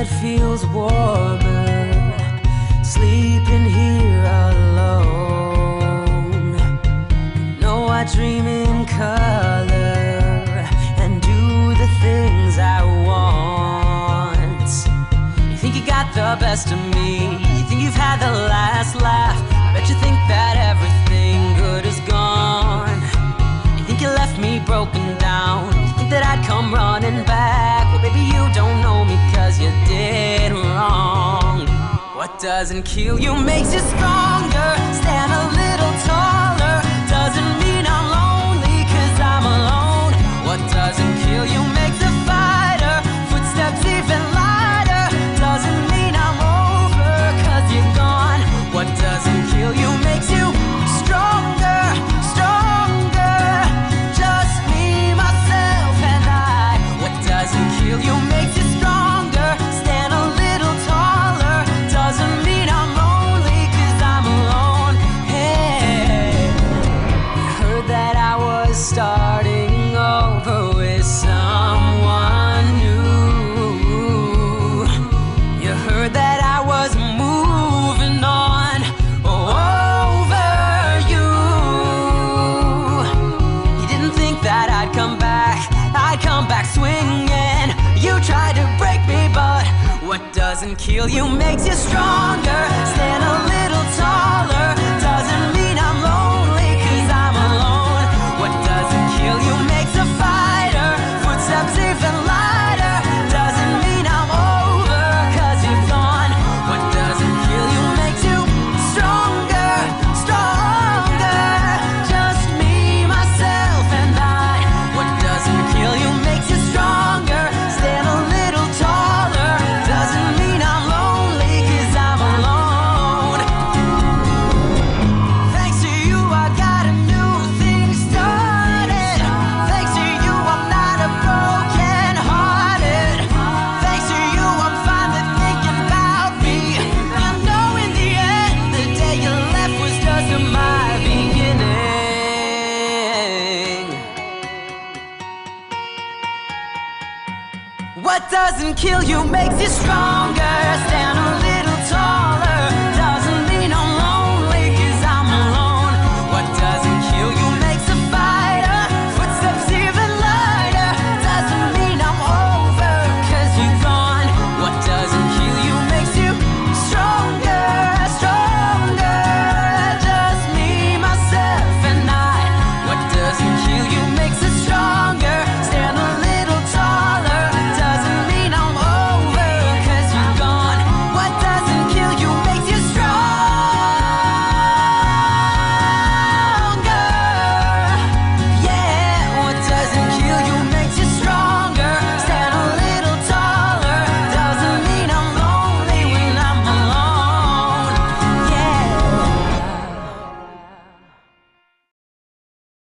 bed feels warmer, sleeping here alone. No, I dream in color and do the things I want. You think you got the best of me, you think you've had the last laugh. I bet you think that everything good is gone. You think you left me broken down, you think that I'd come running back. Well, baby, you don't know me 'cause you did wrong. What doesn't kill you makes you stronger. Stand a little taller. Doesn't mean I'm lonely 'cause I'm alone. What doesn't kill you makes a fighter. Footsteps even lighter. Doesn't mean I'm over 'cause you're gone. What doesn't kill you makes you stronger, stronger. Just me, myself, and I. What doesn't kill you makes you stronger. Stand a little taller. Doesn't mean I'm lonely 'cause I'm alone. Hey, you heard that I was starting over with someone new. You heard that I was moving on over you. You didn't think that I'd come back swinging. You tried to break me, but what doesn't kill you makes you stronger. Stand a little taller. Doesn't mean I'm lonely 'cause I'm alone. What doesn't kill you makes a fighter. Footsteps even lighter. Doesn't mean I'm over 'cause you're gone. What doesn't kill you makes you stronger, stronger. Just me, myself, and I. What doesn't kill you makes you stronger. Stand a little taller. Doesn't mean I'm lonely 'cause I'm alone. Thanks to you, I got a new thing started. Thanks to you, I'm not a broken hearted. Thanks to you, I'm finally thinking about me. You know, in the end, the day you left was just my beginning. What doesn't kill you makes you stronger. Stand